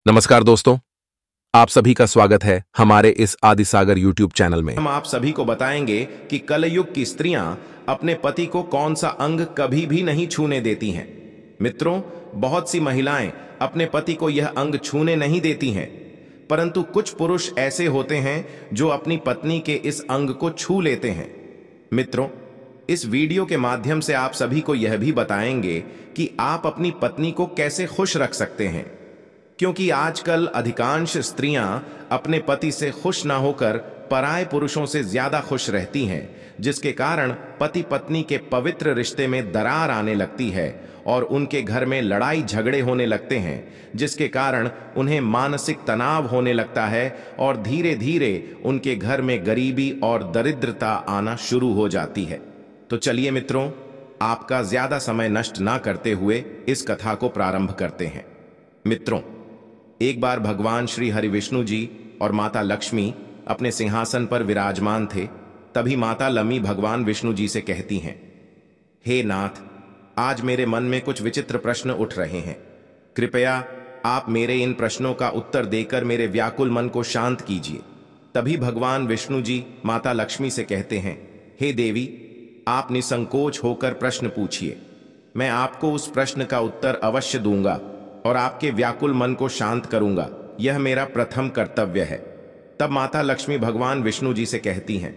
नमस्कार दोस्तों, आप सभी का स्वागत है हमारे इस आदिसागर यूट्यूब चैनल में। हम आप सभी को बताएंगे कि कलयुग की स्त्रियां अपने पति को कौन सा अंग कभी भी नहीं छूने देती हैं। मित्रों, बहुत सी महिलाएं अपने पति को यह अंग छूने नहीं देती हैं, परंतु कुछ पुरुष ऐसे होते हैं जो अपनी पत्नी के इस अंग को छू लेते हैं। मित्रों, इस वीडियो के माध्यम से आप सभी को यह भी बताएंगे कि आप अपनी पत्नी को कैसे खुश रख सकते हैं, क्योंकि आजकल अधिकांश स्त्रियां अपने पति से खुश ना होकर पराये पुरुषों से ज्यादा खुश रहती हैं, जिसके कारण पति पत्नी के पवित्र रिश्ते में दरार आने लगती है और उनके घर में लड़ाई झगड़े होने लगते हैं, जिसके कारण उन्हें मानसिक तनाव होने लगता है और धीरे धीरे उनके घर में गरीबी और दरिद्रता आना शुरू हो जाती है। तो चलिए मित्रों, आपका ज्यादा समय नष्ट ना करते हुए इस कथा को प्रारंभ करते हैं। मित्रों, एक बार भगवान श्री हरि विष्णु जी और माता लक्ष्मी अपने सिंहासन पर विराजमान थे। तभी माता लम्मी भगवान विष्णु जी से कहती हैं, हे नाथ, आज मेरे मन में कुछ विचित्र प्रश्न उठ रहे हैं। कृपया आप मेरे इन प्रश्नों का उत्तर देकर मेरे व्याकुल मन को शांत कीजिए। तभी भगवान विष्णु जी माता लक्ष्मी से कहते हैं, हे देवी, आप निसंकोच होकर प्रश्न पूछिए। मैं आपको उस प्रश्न का उत्तर अवश्य दूंगा और आपके व्याकुल मन को शांत करूंगा। यह मेरा प्रथम कर्तव्य है। तब माता लक्ष्मी भगवान विष्णु जी से कहती हैं,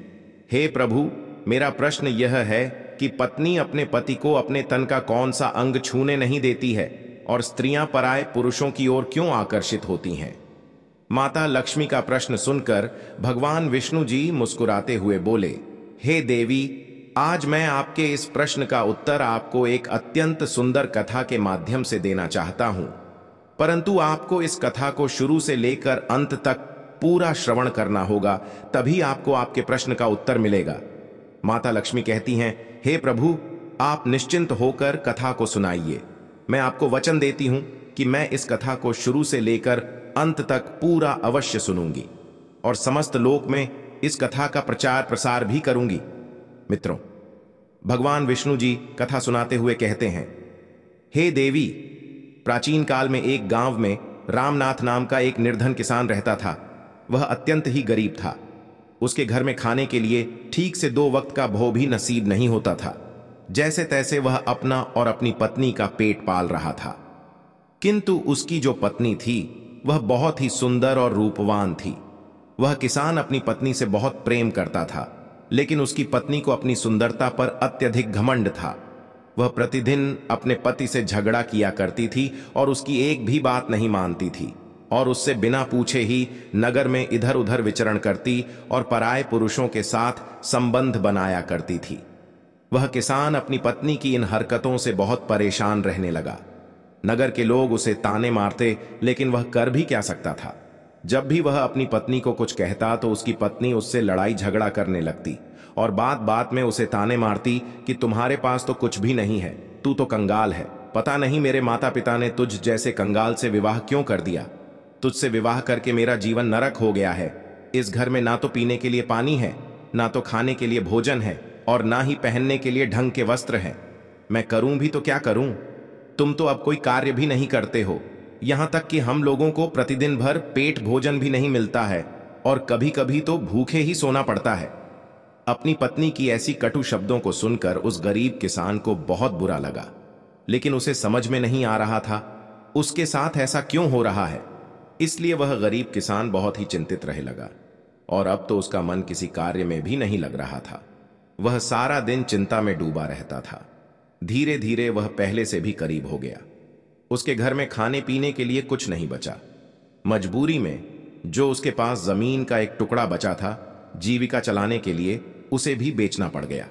हे प्रभु, मेरा प्रश्न यह है कि पत्नी अपने पति को अपने तन का कौन सा अंग छूने नहीं देती है और स्त्रियां पराये पुरुषों की ओर क्यों आकर्षित होती हैं। माता लक्ष्मी का प्रश्न सुनकर भगवान विष्णु जी मुस्कुराते हुए बोले, हे देवी, आज मैं आपके इस प्रश्न का उत्तर आपको एक अत्यंत सुंदर कथा के माध्यम से देना चाहता हूं, परंतु आपको इस कथा को शुरू से लेकर अंत तक पूरा श्रवण करना होगा, तभी आपको आपके प्रश्न का उत्तर मिलेगा। माता लक्ष्मी कहती हैं, हे प्रभु, आप निश्चिंत होकर कथा को सुनाइए। मैं आपको वचन देती हूं कि मैं इस कथा को शुरू से लेकर अंत तक पूरा अवश्य सुनूंगी और समस्त लोक में इस कथा का प्रचार प्रसार भी करूंगी। मित्रों, भगवान विष्णु जी कथा सुनाते हुए कहते हैं, हे देवी, प्राचीन काल में एक गांव में रामनाथ नाम का एक निर्धन किसान रहता था। वह अत्यंत ही गरीब था। उसके घर में खाने के लिए ठीक से 2 वक्त का भोग भी नसीब नहीं होता था। जैसे तैसे वह अपना और अपनी पत्नी का पेट पाल रहा था, किंतु उसकी जो पत्नी थी वह बहुत ही सुंदर और रूपवान थी। वह किसान अपनी पत्नी से बहुत प्रेम करता था, लेकिन उसकी पत्नी को अपनी सुंदरता पर अत्यधिक घमंड था। वह प्रतिदिन अपने पति से झगड़ा किया करती थी और उसकी एक भी बात नहीं मानती थी और उससे बिना पूछे ही नगर में इधर उधर विचरण करती और पराये पुरुषों के साथ संबंध बनाया करती थी। वह किसान अपनी पत्नी की इन हरकतों से बहुत परेशान रहने लगा। नगर के लोग उसे ताने मारते, लेकिन वह कर भी क्या सकता था। जब भी वह अपनी पत्नी को कुछ कहता तो उसकी पत्नी उससे लड़ाई झगड़ा करने लगती और बात बात में उसे ताने मारती कि तुम्हारे पास तो कुछ भी नहीं है, तू तो कंगाल है। पता नहीं मेरे माता पिता ने तुझ जैसे कंगाल से विवाह क्यों कर दिया। तुझसे विवाह करके मेरा जीवन नरक हो गया है। इस घर में ना तो पीने के लिए पानी है, ना तो खाने के लिए भोजन है और ना ही पहनने के लिए ढंग के वस्त्र हैं। मैं करूं भी तो क्या करूं? तुम तो अब कोई कार्य भी नहीं करते हो। यहां तक कि हम लोगों को प्रतिदिन भर पेट भोजन भी नहीं मिलता है और कभी कभी तो भूखे ही सोना पड़ता है। अपनी पत्नी की ऐसी कटु शब्दों को सुनकर उस गरीब किसान को बहुत बुरा लगा, लेकिन उसे समझ में नहीं आ रहा था उसके साथ ऐसा क्यों हो रहा है। इसलिए वह गरीब किसान बहुत ही चिंतित रहे लगा और अब तो उसका मन किसी कार्य में भी नहीं लग रहा था। वह सारा दिन चिंता में डूबा रहता था। धीरे धीरे वह पहले से भी करीब हो गया। उसके घर में खाने पीने के लिए कुछ नहीं बचा। मजबूरी में जो उसके पास जमीन का एक टुकड़ा बचा था, जीविका चलाने के लिए उसे भी बेचना पड़ गया।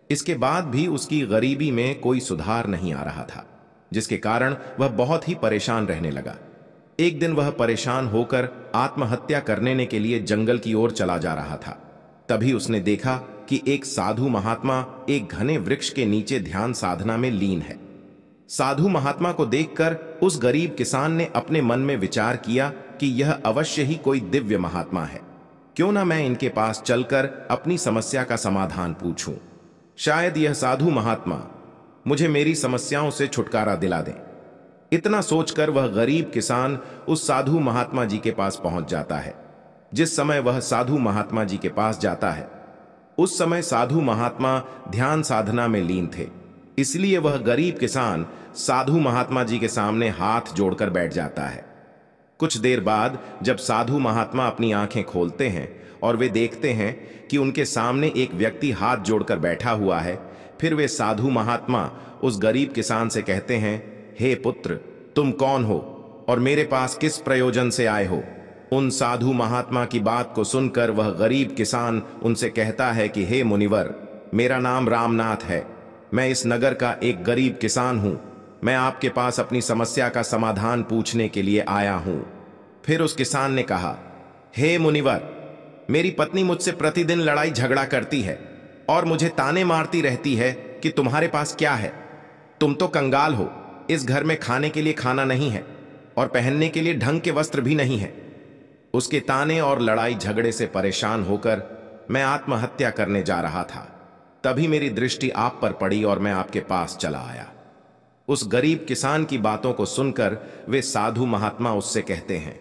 इसके बाद भी उसकी गरीबी में कोई सुधार नहीं आ रहा था, जिसके कारण वह बहुत ही परेशान रहने लगा। एक दिन वह परेशान होकर आत्महत्या करने के लिए जंगल की ओर चला जा रहा था। तभी उसने देखा कि एक साधु महात्मा एक घने वृक्ष के नीचे ध्यान साधना में लीन है। साधु महात्मा को देखकर उस गरीब किसान ने अपने मन में विचार किया कि यह अवश्य ही कोई दिव्य महात्मा है। क्यों ना मैं इनके पास चलकर अपनी समस्या का समाधान पूछूं। शायद यह साधु महात्मा मुझे मेरी समस्याओं से छुटकारा दिला दें। इतना सोचकर वह गरीब किसान उस साधु महात्मा जी के पास पहुंच जाता है। जिस समय वह साधु महात्मा जी के पास जाता है उस समय साधु महात्मा ध्यान साधना में लीन थे, इसलिए वह गरीब किसान साधु महात्मा जी के सामने हाथ जोड़कर बैठ जाता है। कुछ देर बाद जब साधु महात्मा अपनी आंखें खोलते हैं और वे देखते हैं कि उनके सामने एक व्यक्ति हाथ जोड़कर बैठा हुआ है, फिर वे साधु महात्मा उस गरीब किसान से कहते हैं, हे पुत्र, तुम कौन हो और मेरे पास किस प्रयोजन से आए हो? उन साधु महात्मा की बात को सुनकर वह गरीब किसान उनसे कहता है कि हे मुनिवर, मेरा नाम रामनाथ है, मैं इस नगर का एक गरीब किसान हूं, मैं आपके पास अपनी समस्या का समाधान पूछने के लिए आया हूं। फिर उस किसान ने कहा, हे मुनिवर, मेरी पत्नी मुझसे प्रतिदिन लड़ाई झगड़ा करती है और मुझे ताने मारती रहती है कि तुम्हारे पास क्या है? तुम तो कंगाल हो, इस घर में खाने के लिए खाना नहीं है और पहनने के लिए ढंग के वस्त्र भी नहीं है। उसके ताने और लड़ाई झगड़े से परेशान होकर मैं आत्महत्या करने जा रहा था, तभी मेरी दृष्टि आप पर पड़ी और मैं आपके पास चला आया। उस गरीब किसान की बातों को सुनकर वे साधु महात्मा उससे कहते हैं,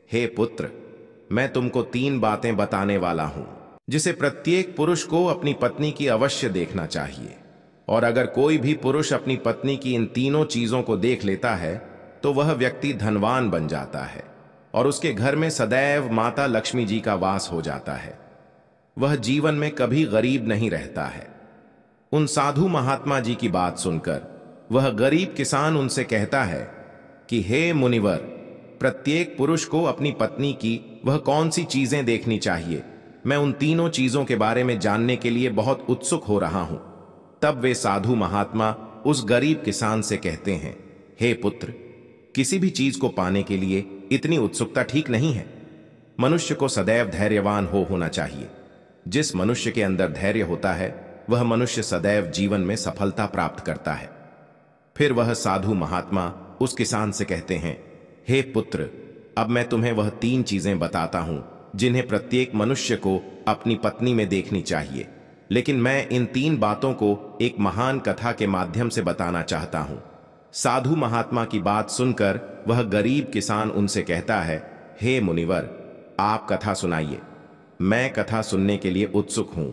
हे पुत्र, मैं तुमको 3 बातें बताने वाला हूं जिसे प्रत्येक पुरुष को अपनी पत्नी की अवश्य देखना चाहिए, और अगर कोई भी पुरुष अपनी पत्नी की इन तीनों चीजों को देख लेता है तो वह व्यक्ति धनवान बन जाता है और उसके घर में सदैव माता लक्ष्मी जी का वास हो जाता है। वह जीवन में कभी गरीब नहीं रहता है। उन साधु महात्मा जी की बात सुनकर वह गरीब किसान उनसे कहता है कि हे मुनिवर, प्रत्येक पुरुष को अपनी पत्नी की वह कौन सी चीजें देखनी चाहिए? मैं उन तीनों चीजों के बारे में जानने के लिए बहुत उत्सुक हो रहा हूं। तब वे साधु महात्मा उस गरीब किसान से कहते हैं, हे पुत्र, किसी भी चीज को पाने के लिए इतनी उत्सुकता ठीक नहीं है। मनुष्य को सदैव धैर्यवान होना चाहिए। जिस मनुष्य के अंदर धैर्य होता है वह मनुष्य सदैव जीवन में सफलता प्राप्त करता है। फिर वह साधु महात्मा उस किसान से कहते हैं, हे पुत्र, अब मैं तुम्हें वह 3 चीजें बताता हूं जिन्हें प्रत्येक मनुष्य को अपनी पत्नी में देखनी चाहिए, लेकिन मैं इन 3 बातों को एक महान कथा के माध्यम से बताना चाहता हूं। साधु महात्मा की बात सुनकर वह गरीब किसान उनसे कहता है, हे मुनिवर, आप कथा सुनाइए, मैं कथा सुनने के लिए उत्सुक हूं।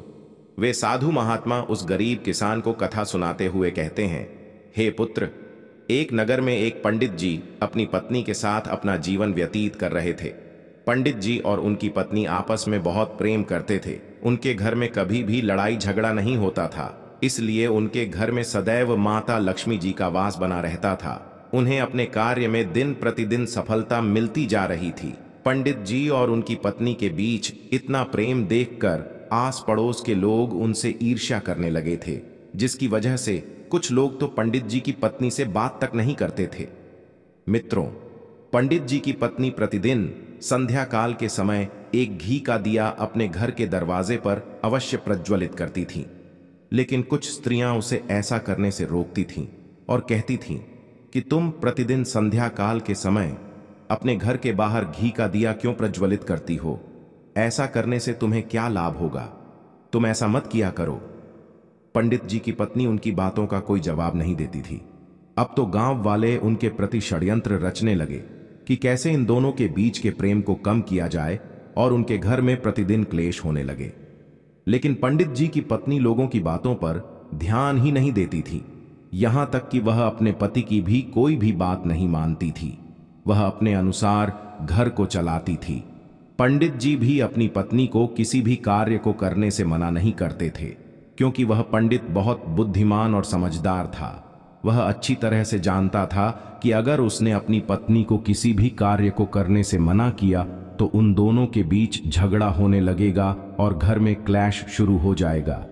वे साधु महात्मा उस गरीब किसान को कथा सुनाते हुए कहते हैं, हे पुत्र, एक नगर में एक पंडित जी अपनी पत्नी के साथ अपना जीवन व्यतीत कर रहे थे। पंडित जी और उनकी पत्नी आपस में बहुत प्रेम करते थे। उनके घर में कभी भी लड़ाई झगड़ा नहीं होता था, इसलिए उनके घर में सदैव माता लक्ष्मी जी का वास बना रहता था। उन्हें अपने कार्य में दिन प्रतिदिन सफलता मिलती जा रही थी। पंडित जी और उनकी पत्नी के बीच इतना प्रेम देखकर आस पड़ोस के लोग उनसे ईर्ष्या करने लगे थे, जिसकी वजह से कुछ लोग तो पंडित जी की पत्नी से बात तक नहीं करते थे। मित्रों, पंडित जी की पत्नी प्रतिदिन संध्या काल के समय एक घी का दिया अपने घर के दरवाजे पर अवश्य प्रज्वलित करती थीं, लेकिन कुछ स्त्रियां उसे ऐसा करने से रोकती थीं और कहती थीं कि तुम प्रतिदिन संध्या काल के समय अपने घर के बाहर घी का दिया क्यों प्रज्वलित करती हो? ऐसा करने से तुम्हें क्या लाभ होगा? तुम ऐसा मत किया करो। पंडित जी की पत्नी उनकी बातों का कोई जवाब नहीं देती थी। अब तो गांव वाले उनके प्रति षड्यंत्र रचने लगे कि कैसे इन दोनों के बीच के प्रेम को कम किया जाए, और उनके घर में प्रतिदिन क्लेश होने लगे। लेकिन पंडित जी की पत्नी लोगों की बातों पर ध्यान ही नहीं देती थी। यहां तक कि वह अपने पति की भी कोई भी बात नहीं मानती थी। वह अपने अनुसार घर को चलाती थी। पंडित जी भी अपनी पत्नी को किसी भी कार्य को करने से मना नहीं करते थे, क्योंकि वह पंडित बहुत बुद्धिमान और समझदार था। वह अच्छी तरह से जानता था कि अगर उसने अपनी पत्नी को किसी भी कार्य को करने से मना किया तो उन दोनों के बीच झगड़ा होने लगेगा और घर में क्लैश शुरू हो जाएगा।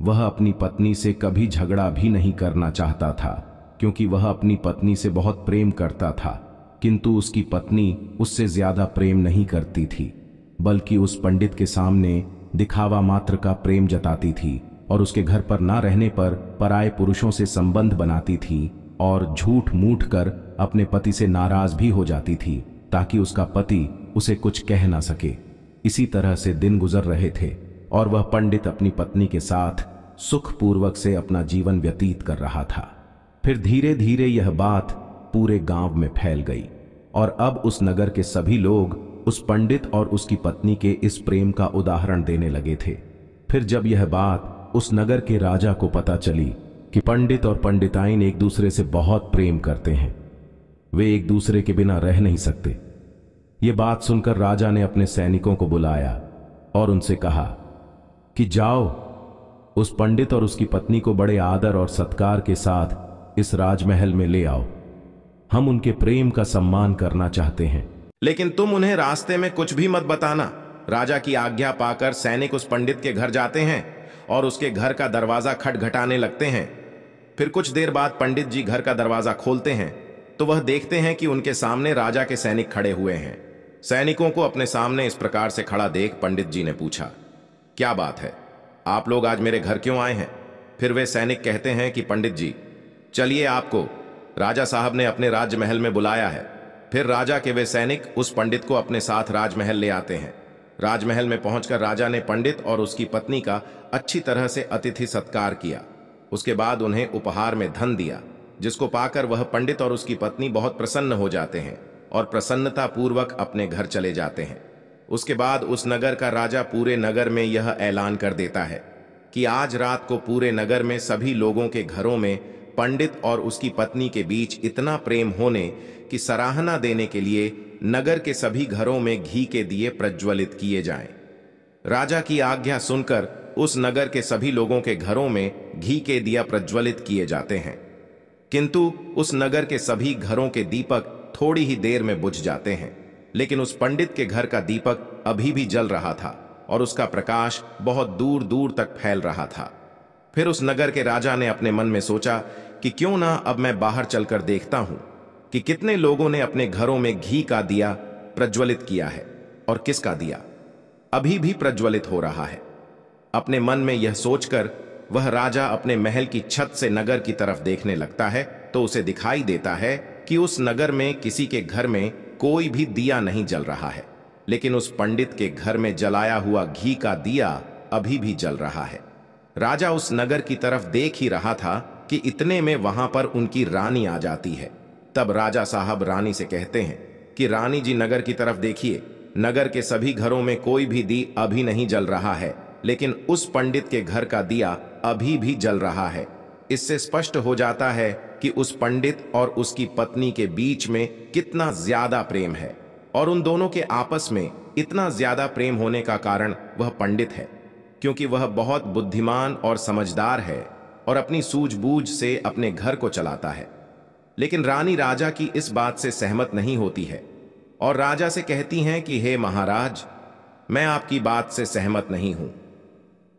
वह अपनी पत्नी से कभी झगड़ा भी नहीं करना चाहता था, क्योंकि वह अपनी पत्नी से बहुत प्रेम करता था, किंतु उसकी पत्नी उससे ज्यादा प्रेम नहीं करती थी, बल्कि उस पंडित के सामने दिखावा मात्र का प्रेम जताती थी और उसके घर पर ना रहने पर पराये पुरुषों से संबंध बनाती थी और झूठ मूठ कर अपने पति से नाराज भी हो जाती थी, ताकि उसका पति उसे कुछ कह ना सके। इसी तरह से दिन गुजर रहे थे और वह पंडित अपनी पत्नी के साथ सुखपूर्वक से अपना जीवन व्यतीत कर रहा था। फिर धीरे धीरे यह बात पूरे गांव में फैल गई और अब उस नगर के सभी लोग उस पंडित और उसकी पत्नी के इस प्रेम का उदाहरण देने लगे थे। फिर जब यह बात उस नगर के राजा को पता चली कि पंडित और पंडिताइन एक दूसरे से बहुत प्रेम करते हैं, वे एक दूसरे के बिना रह नहीं सकते, ये बात सुनकर राजा ने अपने सैनिकों को बुलाया और उनसे कहा कि जाओ, उस पंडित और उसकी पत्नी को बड़े आदर और सत्कार के साथ इस राजमहल में ले आओ। हम उनके प्रेम का सम्मान करना चाहते हैं। लेकिन तुम उन्हें रास्ते में कुछ भी मत बताना। राजा की आज्ञा पाकर सैनिक उस पंडित के घर जाते हैं और उसके घर का दरवाजा खटखटाने लगते हैं। फिर कुछ देर बाद पंडित जी घर का दरवाजा खोलते हैं तो वह देखते हैं कि उनके सामने राजा के सैनिक खड़े हुए हैं। सैनिकों को अपने सामने इस प्रकार से खड़ा देख पंडित जी ने पूछा, क्या बात है, आप लोग आज मेरे घर क्यों आए हैं? फिर वे सैनिक कहते हैं कि पंडित जी, चलिए, आपको राजा साहब ने अपने राजमहल में बुलाया है। फिर राजा के वे सैनिक उस पंडित को अपने साथ राजमहल ले आते हैं। राजमहल में पहुंचकर राजा ने पंडित और उसकी पत्नी का अच्छी तरह से अतिथि सत्कार किया। उसके बाद उन्हें उपहार में धन दिया, जिसको पाकर वह पंडित और उसकी पत्नी बहुत प्रसन्न हो जाते हैं और प्रसन्नता पूर्वक अपने घर चले जाते हैं। उसके बाद उस नगर का राजा पूरे नगर में यह ऐलान कर देता है कि आज रात को पूरे नगर में सभी लोगों के घरों में पंडित और उसकी पत्नी के बीच इतना प्रेम होने की सराहना देने के लिए नगर के सभी घरों में घी के दिए प्रज्वलित किए जाएं। राजा की आज्ञा सुनकर उस नगर के सभी लोगों के घरों में घी के दिया प्रज्वलित किए जाते हैं, किंतु उस नगर के सभी घरों के दीपक थोड़ी ही देर में बुझ जाते हैं। लेकिन उस पंडित के घर का दीपक अभी भी जल रहा था और उसका प्रकाश बहुत दूर दूर तक फैल रहा था। फिर उस नगर के राजा ने अपने मन में सोचा कि क्यों ना अब मैं बाहर चलकर देखता हूं कि कितने लोगों ने अपने घरों में घी का दिया प्रज्वलित किया है और किसका दिया अभी भी प्रज्वलित हो रहा है। अपने मन में यह सोचकर वह राजा अपने महल की छत से नगर की तरफ देखने लगता है तो उसे दिखाई देता है कि उस नगर में किसी के घर में कोई भी दिया नहीं जल रहा है, लेकिन उस पंडित के घर में जलाया हुआ घी का दिया अभी भी जल रहा है। राजा उस नगर की तरफ देख ही रहा था कि इतने में वहां पर उनकी रानी आ जाती है। तब राजा साहब रानी से कहते हैं कि रानी जी, नगर की तरफ देखिए, नगर के सभी घरों में कोई भी दी अभी नहीं जल रहा है, लेकिन उस पंडित के घर का दिया अभी भी जल रहा है। इससे स्पष्ट हो जाता है कि उस पंडित और उसकी पत्नी के बीच में कितना ज्यादा प्रेम है और उन दोनों के आपस में इतना ज्यादा प्रेम होने का कारण वह पंडित है, क्योंकि वह बहुत बुद्धिमान और समझदार है और अपनी सूझबूझ से अपने घर को चलाता है। लेकिन रानी राजा की इस बात से सहमत नहीं होती है और राजा से कहती हैं कि हे महाराज, मैं आपकी बात से सहमत नहीं हूं।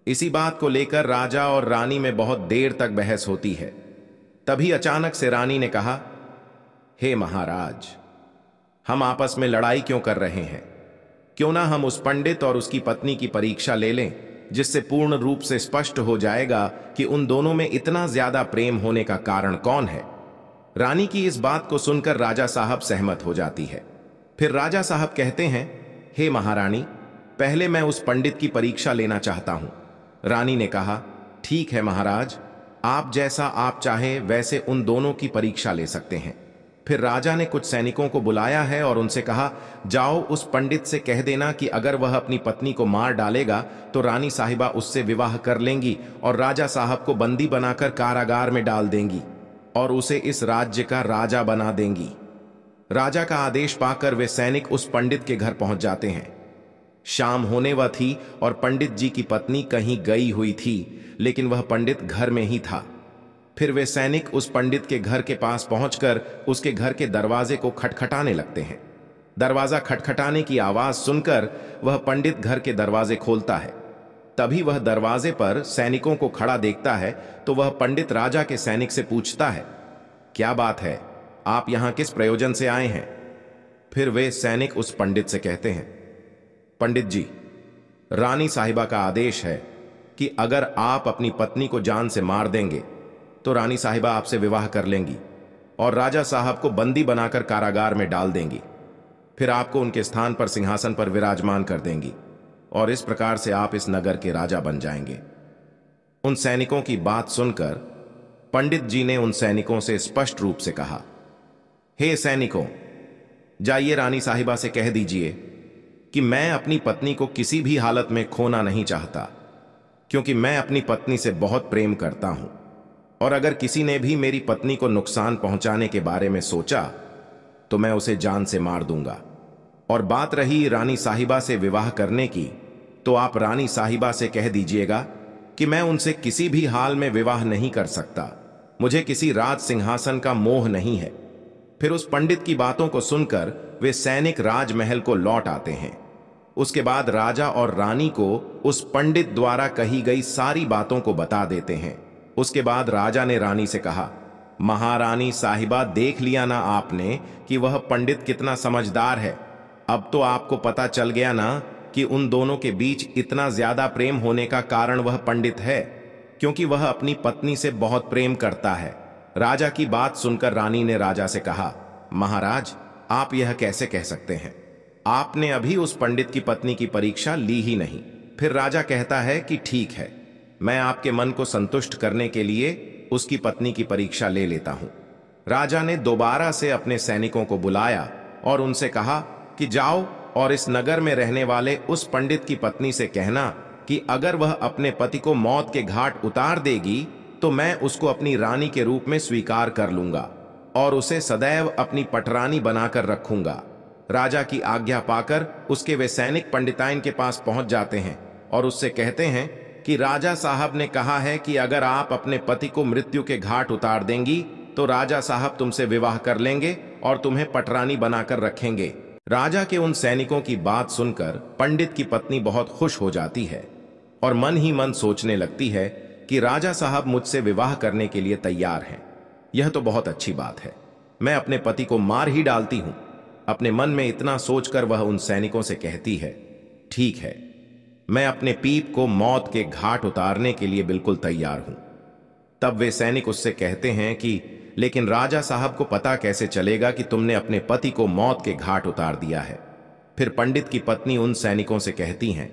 इसी बात को लेकर राजा और रानी में बहुत देर तक बहस होती है। तभी अचानक से रानी ने कहा, हे महाराज, हम आपस में लड़ाई क्यों कर रहे हैं? क्यों ना हम उस पंडित और उसकी पत्नी की परीक्षा ले लें, जिससे पूर्ण रूप से स्पष्ट हो जाएगा कि उन दोनों में इतना ज्यादा प्रेम होने का कारण कौन है। रानी की इस बात को सुनकर राजा साहब सहमत हो जाती है। फिर राजा साहब कहते हैं, हे महारानी, पहले मैं उस पंडित की परीक्षा लेना चाहता हूं। रानी ने कहा, ठीक है महाराज, आप जैसा आप चाहे वैसे उन दोनों की परीक्षा ले सकते हैं। फिर राजा ने कुछ सैनिकों को बुलाया है और उनसे कहा, जाओ उस पंडित से कह देना कि अगर वह अपनी पत्नी को मार डालेगा तो रानी साहिबा उससे विवाह कर लेंगी और राजा साहब को बंदी बनाकर कारागार में डाल देंगी और उसे इस राज्य का राजा बना देंगी। राजा का आदेश पाकर वे सैनिक उस पंडित के घर पहुंच जाते हैं। शाम होने वह थी और पंडित जी की पत्नी कहीं गई हुई थी, लेकिन वह पंडित घर में ही था। फिर वे सैनिक उस पंडित के घर के पास पहुंचकर उसके घर के दरवाजे को खटखटाने लगते हैं। दरवाजा खटखटाने की आवाज सुनकर वह पंडित घर के दरवाजे खोलता है। तभी वह दरवाजे पर सैनिकों को खड़ा देखता है तो वह पंडित राजा के सैनिक से पूछता है, क्या बात है, आप यहां किस प्रयोजन से आए हैं? फिर वे सैनिक उस पंडित से कहते हैं, पंडित जी, रानी साहिबा का आदेश है कि अगर आप अपनी पत्नी को जान से मार देंगे तो रानी साहिबा आपसे विवाह कर लेंगी और राजा साहब को बंदी बनाकर कारागार में डाल देंगी। फिर आपको उनके स्थान पर सिंहासन पर विराजमान कर देंगी और इस प्रकार से आप इस नगर के राजा बन जाएंगे। उन सैनिकों की बात सुनकर पंडित जी ने उन सैनिकों से स्पष्ट रूप से कहा हे सैनिकों, जाइए रानी साहिबा से कह दीजिए कि मैं अपनी पत्नी को किसी भी हालत में खोना नहीं चाहता, क्योंकि मैं अपनी पत्नी से बहुत प्रेम करता हूं, और अगर किसी ने भी मेरी पत्नी को नुकसान पहुंचाने के बारे में सोचा तो मैं उसे जान से मार दूंगा। और बात रही रानी साहिबा से विवाह करने की, तो आप रानी साहिबा से कह दीजिएगा कि मैं उनसे किसी भी हाल में विवाह नहीं कर सकता, मुझे किसी राज सिंहासन का मोह नहीं है। फिर उस पंडित की बातों को सुनकर वे सैनिक राजमहल को लौट आते हैं। उसके बाद राजा और रानी को उस पंडित द्वारा कही गई सारी बातों को बता देते हैं। उसके बाद राजा ने रानी से कहा, महारानी साहिबा, देख लिया ना आपने कि वह पंडित कितना समझदार है। अब तो आपको पता चल गया ना कि उन दोनों के बीच इतना ज्यादा प्रेम होने का कारण वह पंडित है, क्योंकि वह अपनी पत्नी से बहुत प्रेम करता है। राजा की बात सुनकर रानी ने राजा से कहा, महाराज, आप यह कैसे कह सकते हैं? आपने अभी उस पंडित की पत्नी की परीक्षा ली ही नहीं। फिर राजा कहता है कि ठीक है, मैं आपके मन को संतुष्ट करने के लिए उसकी पत्नी की परीक्षा ले लेता हूं। राजा ने दोबारा से अपने सैनिकों को बुलाया और उनसे कहा कि जाओ और इस नगर में रहने वाले उस पंडित की पत्नी से कहना कि अगर वह अपने पति को मौत के घाट उतार देगी तो मैं उसको अपनी रानी के रूप में स्वीकार कर लूंगा और उसे सदैव अपनी पटरानी बनाकर रखूंगा। राजा की आज्ञा पाकर उसके वे सैनिक पंडिताइन के पास पहुंच जाते हैं और उससे कहते हैं कि राजा साहब ने कहा है कि अगर आप अपने पति को मृत्यु के घाट उतार देंगी तो राजा साहब तुमसे विवाह कर लेंगे और तुम्हें पटरानी बनाकर रखेंगे। राजा के उन सैनिकों की बात सुनकर पंडित की पत्नी बहुत खुश हो जाती है और मन ही मन सोचने लगती है कि राजा साहब मुझसे विवाह करने के लिए तैयार हैं। यह तो बहुत अच्छी बात है, मैं अपने पति को मार ही डालती हूं। अपने मन में इतना सोचकर वह उन सैनिकों से कहती है, ठीक है, मैं अपने पीप को मौत के घाट उतारने के लिए बिल्कुल तैयार हूं। तब वे सैनिक उससे कहते हैं कि लेकिन राजा साहब को पता कैसे चलेगा कि तुमने अपने पति को मौत के घाट उतार दिया है? फिर पंडित की पत्नी उन सैनिकों से कहती हैं